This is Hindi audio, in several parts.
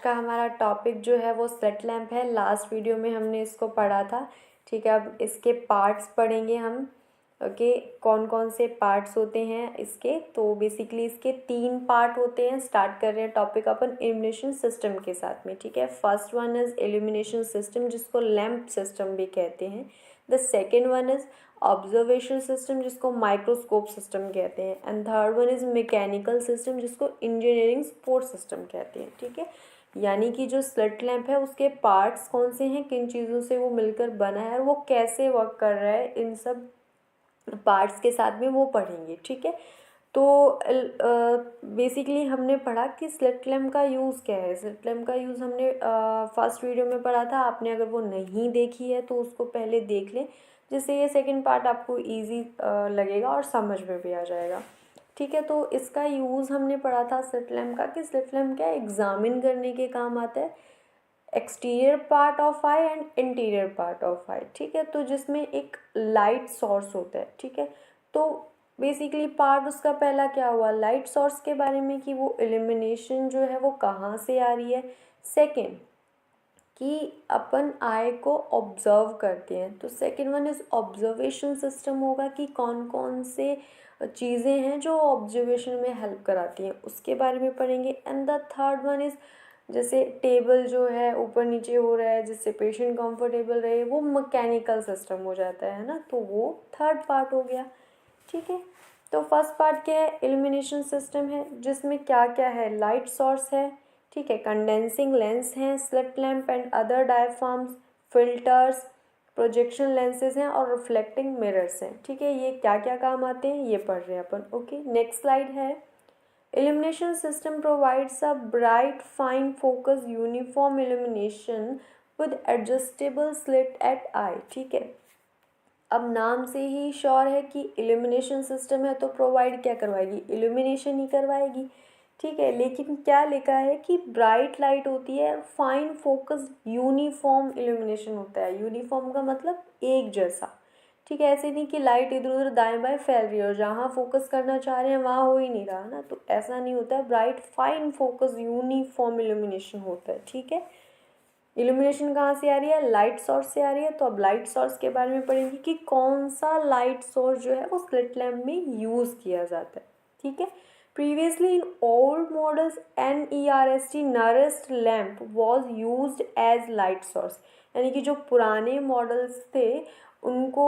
का हमारा टॉपिक जो है वो स्लिट लैम्प है। लास्ट वीडियो में हमने इसको पढ़ा था। ठीक है, अब इसके पार्ट्स पढ़ेंगे हम। ओके, कौन कौन से पार्ट्स होते हैं इसके। तो बेसिकली इसके 3 पार्ट होते हैं। स्टार्ट कर रहे हैं टॉपिक अपन इल्यूमिनेशन सिस्टम के साथ में। ठीक है, first one is illumination system, जिसको लैम्प सिस्टम भी कहते हैं। The second one is observation system, जिसको माइक्रोस्कोप सिस्टम कहते हैं। And third one is mechanical system, जिसको इंजीनियरिंग सपोर्ट सिस्टम कहते हैं। ठीक है, यानी कि जो स्लिट लैम्प है उसके पार्ट्स कौन से हैं, किन चीज़ों से वो मिलकर बना है और वो कैसे वर्क कर रहा है, इन सब पार्ट्स के साथ में वो पढ़ेंगे। ठीक है, तो बेसिकली हमने पढ़ा कि स्लिट लैम्प का यूज़ क्या है। स्लिट लैम्प का यूज़ हमने फर्स्ट वीडियो में पढ़ा था। आपने अगर वो नहीं देखी है तो उसको पहले देख लें, जिससे ये सेकंड पार्ट आपको इजी लगेगा और समझ में भी आ जाएगा। ठीक है, तो इसका यूज़ हमने पढ़ा था स्लिट लैम्प का, कि स्लिट लैम्प क्या एग्जामिन करने के काम आता है exterior part of eye and interior part of eye. ठीक है, तो जिसमें एक लाइट सोर्स होता है। ठीक है, तो बेसिकली पार्ट उसका पहला क्या हुआ, लाइट सोर्स के बारे में, कि वो इल्यूमिनेशन जो है वो कहाँ से आ रही है। सेकेंड, कि अपन आई को ऑब्जर्व करते हैं, तो second one is observation system होगा, कि कौन कौन से चीज़ें हैं जो ऑब्जर्वेशन में हेल्प कराती हैं, उसके बारे में पढ़ेंगे। And the third one is, जैसे टेबल जो है ऊपर नीचे हो रहा है जिससे पेशेंट कंफर्टेबल रहे, वो मैकेनिकल सिस्टम हो जाता है ना, तो वो थर्ड पार्ट हो गया। ठीक है, तो फर्स्ट पार्ट क्या है, इल्यूमिनेशन सिस्टम है, जिसमें क्या क्या है, लाइट सोर्स है। ठीक है, कंडेंसिंग लेंस हैं, slit lamp and other diaphragms, filters, projection lenses हैं और रिफ्लेक्टिंग मिरर्स हैं। ठीक है, ये क्या क्या काम आते हैं ये पढ़ रहे हैं अपन। ओके, नेक्स्ट स्लाइड है। Illumination system provides a bright, fine focus, uniform illumination with adjustable slit at eye। ठीक है, अब नाम से ही श्योर है कि इल्यूमिनेशन सिस्टम है, तो प्रोवाइड क्या करवाएगी, इल्यूमिनेशन ही करवाएगी। ठीक है, लेकिन क्या लिखा है कि ब्राइट लाइट होती है, फाइन फोकस, यूनिफॉर्म इल्यूमिनेशन होता है। यूनिफॉर्म का मतलब एक जैसा। ठीक है, ऐसे नहीं कि लाइट इधर उधर दाएं बाएं फैल रही है और जहाँ फोकस करना चाह रहे हैं वहाँ हो ही नहीं रहा ना, तो ऐसा नहीं होता है। Bright fine focus uniform illumination होता है। ठीक है, इल्यूमिनेशन कहाँ से आ रही है, लाइट सोर्स से आ रही है। तो अब लाइट सोर्स के बारे में पढ़ेंगे कि कौन सा लाइट सोर्स जो है वो स्लिट लैम्प में यूज़ किया जाता है। ठीक है, previously in old models NERST Nernst lamp was use as light source, यानी कि जो पुराने मॉडल्स थे उनको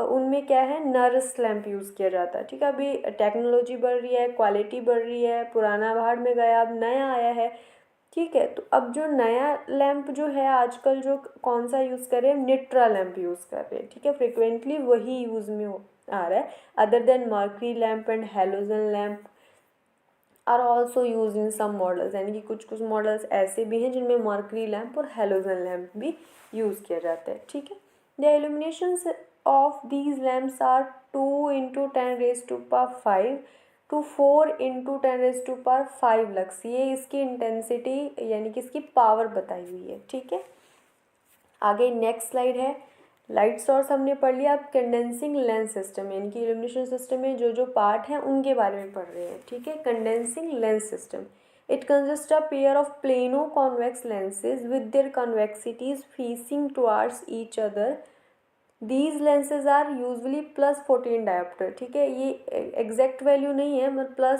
उनमें क्या है, नरेस्ट लैम्प यूज़ किया जाता है। ठीक है, अभी टेक्नोलॉजी बढ़ रही है, क्वालिटी बढ़ रही है, पुराना भाड़ में गया, अब नया आया है। ठीक है, तो अब जो नया लैंप जो है आजकल, जो कौन सा यूज़ कर रहे हैं, निट्रा लैंप यूज़ कर रहे हैं। ठीक है, फ्रिक्वेंटली वही यूज़ में आ रहा है। Other than mercury lamp and halogen lamp are also use in some models, यानी कि कुछ कुछ मॉडल्स ऐसे भी हैं जिनमें मर्करी लैंप और हेलोजन लैंप भी यूज़ किया जाता है। ठीक है, the illumination of these lamps are 2 × 10⁻⁵ to 4 × 10⁻⁵ lux. ये इसकी इंटेंसिटी यानी कि इसकी पावर बताई हुई है। ठीक है, आगे नेक्स्ट स्लाइड है। लाइट सोर्स हमने पढ़ लिया। अब कंडेंसिंग लेंस सिस्टम यानी कि इल्यूमिनेशन सिस्टम में जो जो पार्ट हैं उनके बारे में पढ़ रहे हैं। ठीक है, condensing lens system, it consist a pair of plano convex lenses with their convexities facing towards each other. These lenses are usually +14 dioptre. ठीक है, ये एग्जैक्ट वैल्यू नहीं है, मतलब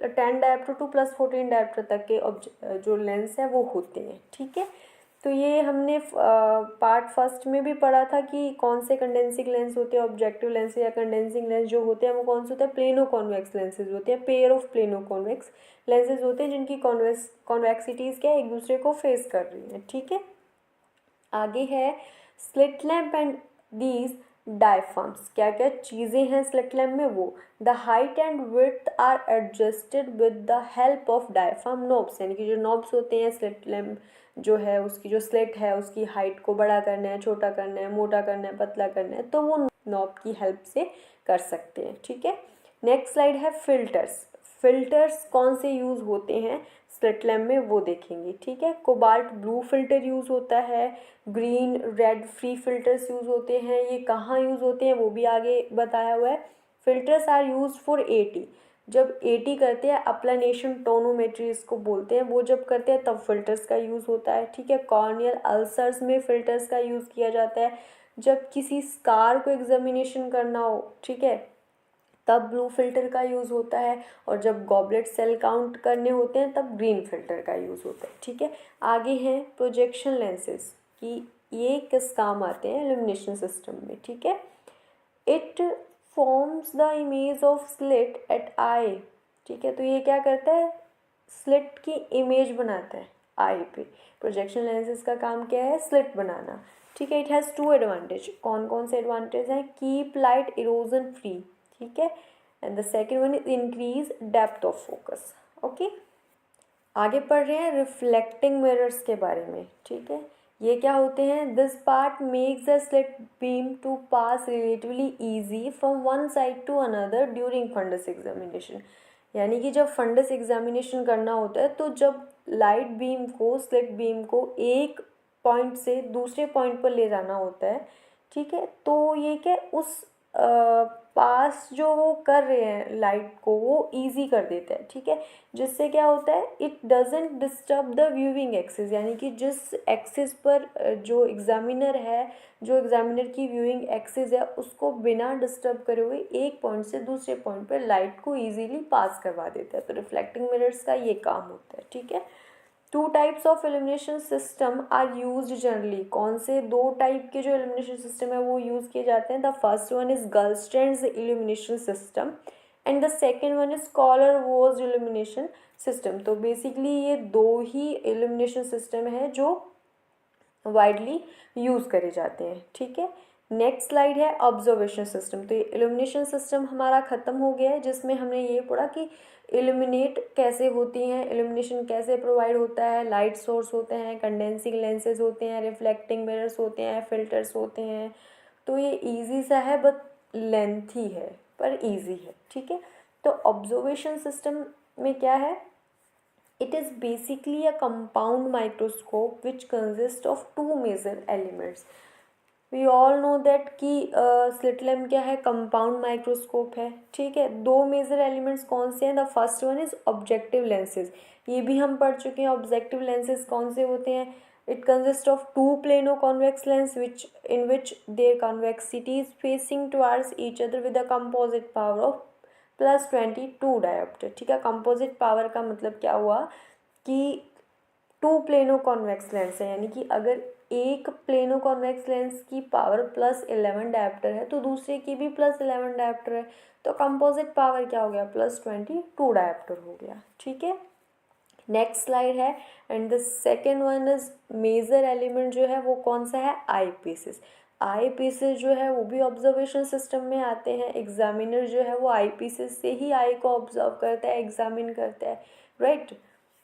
+10 डायोप्टर टू +14 डायोप्टर तक के जो लेंस है वो होते हैं। ठीक है, तो ये हमने पार्ट फर्स्ट में भी पढ़ा था कि कौन से कंडेंसिंग लेंस होते हैं, ऑब्जेक्टिव लेंस या कंडेंसिंग लेंस जो होते हैं वो कौन से होते हैं, प्लेनो कॉन्वेक्स लेंसेज होते हैं। Pair of plano convex lenses होते हैं जिनकी कॉन्वेक्सिटीज़ क्या एक दूसरे को फेस कर रही हैं। ठीक है, आगे है slit lamp and these diaphragms. क्या क्या चीज़ें हैं स्लिट लैम्प में, वो the height and width are adjusted with the help of diaphragm knobs, यानी कि जो नॉब्स होते हैं स्लिट लैम्प जो है उसकी जो स्लिट है उसकी हाइट को बड़ा करना है, छोटा करना है, मोटा करना है, पतला करना है, तो वो नॉब की हेल्प से कर सकते हैं। ठीक है, नेक्स्ट स्लाइड है फिल्टर्स। फिल्टर्स कौन से यूज़ होते हैं स्लिट लैम्प में वो देखेंगे। ठीक है, कोबाल्ट ब्लू फिल्टर यूज़ होता है, green red free filters use होते हैं। ये कहाँ यूज़ होते हैं वो भी आगे बताया हुआ है। Filters are use for AT, जब 80 करते हैं अपलानेशन टोनोमेट्री इसको बोलते हैं, वो जब करते हैं तब फिल्टर्स का यूज़ होता है, ठीक है। कॉर्नियल अल्सर्स में फिल्टर्स का यूज़ किया जाता है। जब किसी स्कार को एग्जामिनेशन करना हो, ठीक है, तब ब्लू फिल्टर का यूज़ होता है। और जब गॉबलेट सेल काउंट करने होते हैं तब ग्रीन फिल्टर का यूज़ होता है, ठीक है। आगे हैं प्रोजेक्शन लेंसेज कि ये किस काम आते हैं इल्यूमिनेशन सिस्टम में, ठीक है। It forms the image of slit at eye, ठीक है। तो ये क्या करता है, स्लिट की इमेज बनाता है आई पे। प्रोजेक्शन लेंसेज का काम क्या है, स्लिट बनाना, ठीक है। इट हैज़ टू एडवांटेज, कौन कौन से एडवांटेज हैं, कीप लाइट इरोजन फ्री, ठीक है, and the second one is increase depth of focus. Okay, आगे पढ़ रहे हैं रिफ्लेक्टिंग मिरर्स के बारे में, ठीक है। ये क्या होते हैं, this part makes the slit beam to pass relatively easy from one side to another during fundus examination. यानी कि जब फंडस एग्जामिनेशन करना होता है तो जब लाइट बीम को, स्लिट बीम को एक पॉइंट से दूसरे पॉइंट पर ले जाना होता है, ठीक है, तो ये क्या उस पास जो वो कर रहे हैं लाइट को वो इजी कर देता है, ठीक है। जिससे क्या होता है, it doesn't disturb the viewing axis, यानी कि जिस एक्सिस पर जो एग्जामिनर है, जो एग्जामिनर की व्यूइंग एक्सिस है, उसको बिना डिस्टर्ब करे हुए एक पॉइंट से दूसरे पॉइंट पर लाइट को इजीली पास करवा देता है। तो रिफ्लेक्टिंग मिरर्स का ये काम होता है, ठीक है। Two types of illumination system are used generally, कौन से दो टाइप के जो इल्यूमिनेशन सिस्टम है वो यूज़ किए जाते हैं। The first one is Gullstrand's illumination system and the second one is Koller was illumination system. तो बेसिकली ये दो ही इल्यूमिनेशन सिस्टम है जो वाइडली यूज़ करे जाते हैं, ठीक है। नेक्स्ट स्लाइड है ऑब्जर्वेशन सिस्टम। तो ये इल्यूमिनेशन सिस्टम हमारा ख़त्म हो गया है, जिसमें हमने ये पढ़ा कि इल्यूमिनेट कैसे होती हैं, इल्यूमिनेशन कैसे प्रोवाइड होता है, लाइट सोर्स होते हैं, कंडेंसिंग लेंसेज होते हैं, रिफ्लेक्टिंग मिरर्स होते हैं, फिल्टर्स होते हैं। तो ये इजी सा है, बट लेंथी है पर इजी है, ठीक है। तो ऑब्जर्वेशन सिस्टम में क्या है, it is basically a compound microscope which consists of two major elements. We all know that कि स्लिट लैम्प क्या है, कंपाउंड माइक्रोस्कोप है, ठीक है। दो मेजर एलिमेंट्स कौन से हैं, the first one is objective lenses, ये भी हम पढ़ चुके हैं। ऑब्जेक्टिव लेंसेज कौन से होते हैं, it consist of two plano convex lens which in which their convexity is facing towards each other with a composite power of +22 diopter, ठीक है। कंपोजिट पावर का मतलब क्या हुआ कि टू प्लेनो कॉन्वेक्स लेंस है, यानी कि अगर एक प्लेनो कॉन्वेक्स लेंस की पावर +11 डायोप्टर है तो दूसरे की भी +11 डायोप्टर है, तो कंपोजिट पावर क्या हो गया, +22 डायोप्टर हो गया, ठीक है। नेक्स्ट स्लाइड है, and the second one is major element जो है वो कौन सा है, आई पीसेस। आई पीसेस जो है वो भी ऑब्जर्वेशन सिस्टम में आते हैं। एग्जामिनर जो है वो आई पीसेस से ही आई को ऑब्जर्व करता है, एग्जामिन करता है, राइट।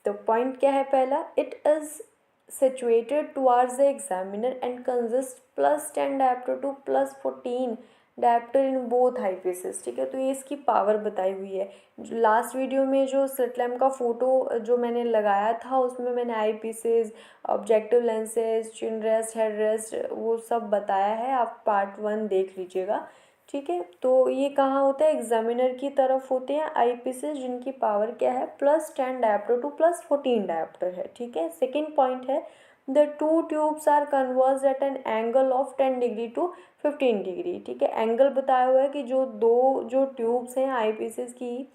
तो पॉइंट क्या है पहला, it is situated towards the examiner and consists +10 diopter to +14 dioptre in both I pieces, ठीक है। तो ये इसकी पावर बताई हुई है। जो लास्ट वीडियो में जो स्लिट लैम्प का फ़ोटो जो मैंने लगाया था उसमें मैंने आई पीसेस, ऑब्जेक्टिव लेंसेज, चिन रेस्ट, हेड रेस्ट वो सब बताया है, आप पार्ट 1 देख लीजिएगा, ठीक है। तो ये कहाँ होता है, एग्जामिनर की तरफ होते हैं आई पीसेस जिनकी पावर क्या है, +10 डायप्टर टू +14 डायप्टर है, ठीक है। सेकेंड पॉइंट है, the two tubes are converge at an angle of 10 degree to 15 degree, ठीक है। एंगल बताया हुआ है कि जो ट्यूब्स हैं आई पीसेस की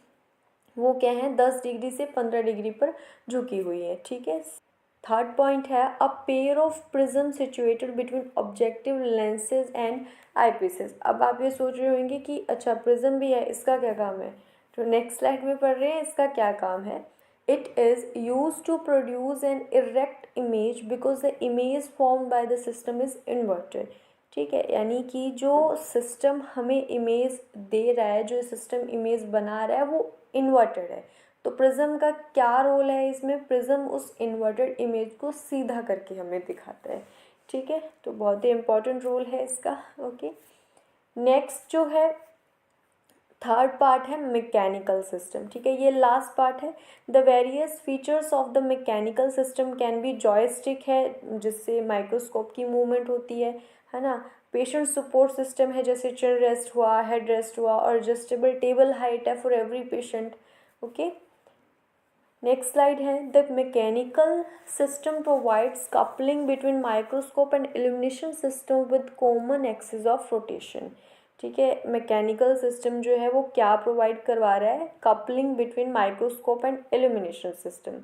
वो क्या है, 10 डिग्री से 15 डिग्री पर झुकी हुई है, ठीक है। थर्ड पॉइंट है, अ pair of prism situated between objective lenses and I pieces. अब आप ये सोच रहे होंगे कि अच्छा प्रिज्म भी है, इसका क्या काम है। तो नेक्स्ट स्लाइड में पढ़ रहे हैं इसका क्या काम है। It is use to produce an erect image because the image form by the system is inverted, ठीक है। यानी कि जो सिस्टम हमें इमेज दे रहा है, जो सिस्टम इमेज बना रहा है वो इन्वर्टेड है। तो प्रिज्म का क्या रोल है इसमें, प्रिज्म उस इन्वर्टेड इमेज को सीधा करके हमें दिखाता है, ठीक है। तो बहुत ही इम्पोर्टेंट रोल है इसका, ओके। नेक्स्ट जो है थर्ड पार्ट है मैकेनिकल सिस्टम, ठीक है, ये लास्ट पार्ट है। The various features of the mechanical system can be joystick है जिससे माइक्रोस्कोप की मूवमेंट होती है ना, पेशेंट सपोर्ट सिस्टम है, जैसे चिन रेस्ट हुआ, हेड रेस्ट हुआ, और एडजस्टेबल टेबल हाइट है for every patient. Okay, next slide है, the mechanical system provides coupling between microscope and illumination system with common axis of rotation. ठीक है, मैकेनिकल सिस्टम जो है वो क्या प्रोवाइड करवा रहा है, coupling between microscope and illumination system,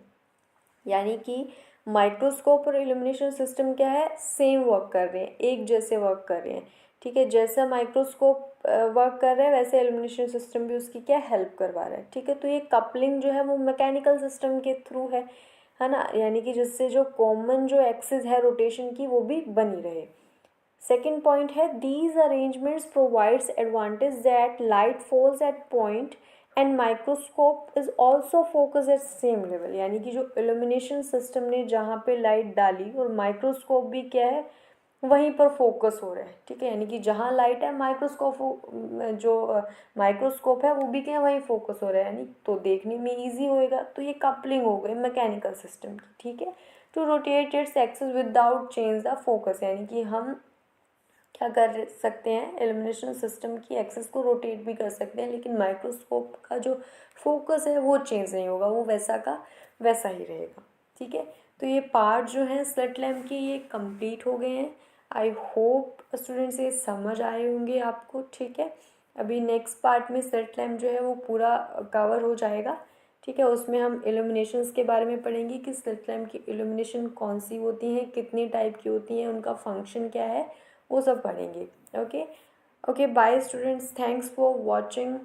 यानी कि माइक्रोस्कोप और इल्यूमिनेशन सिस्टम क्या है, सेम वर्क कर रहे हैं, एक जैसे वर्क कर रहे हैं। ठीक है, जैसा माइक्रोस्कोप वर्क कर रहा है वैसे इल्यूमिनेशन सिस्टम भी उसकी क्या हेल्प करवा रहा है। ठीक है, तो ये कपलिंग जो है वो मैकेनिकल सिस्टम के थ्रू है ना, यानी कि जिससे जो कॉमन जो एक्सिस है रोटेशन की वो भी बनी रहे। सेकेंड पॉइंट है, these arrangements provides advantage that light falls at point and microscope is also focus at same level, यानी कि जो इल्यूमिनेशन सिस्टम ने जहाँ पे लाइट डाली और माइक्रोस्कोप भी क्या है वहीं पर फोकस हो रहा है। ठीक है, यानी कि जहाँ लाइट है माइक्रोस्कोप जो माइक्रोस्कोप है वो भी क्या है वहीं फोकस हो रहा है, यानी तो देखने में इजी होएगा। तो ये कपलिंग हो गई मैकेनिकल सिस्टम की। ठीक है, to rotate its axis without change the focus, यानी कि हम क्या कर सकते हैं, इल्यूमिनेशन सिस्टम की एक्सिस को रोटेट भी कर सकते हैं, लेकिन माइक्रोस्कोप का जो फोकस है वो चेंज नहीं होगा, वो वैसा का वैसा ही रहेगा। ठीक है, तो ये पार्ट जो है स्लिट लैम्प के ये कंप्लीट हो गए हैं। आई होप स्टूडेंट्स ये समझ आए होंगे आपको। ठीक है, अभी नेक्स्ट पार्ट में स्लिट लैम्प जो है वो पूरा कवर हो जाएगा। ठीक है, उसमें हम इल्यूमिनेशंस के बारे में पढ़ेंगे कि स्लिट लैम्प की इल्यूमिनेशन कौन सी होती हैं, कितनी टाइप की होती हैं, उनका फंक्शन क्या है, वो सब पढ़ेंगे। Okay okay, bye students, thanks for watching.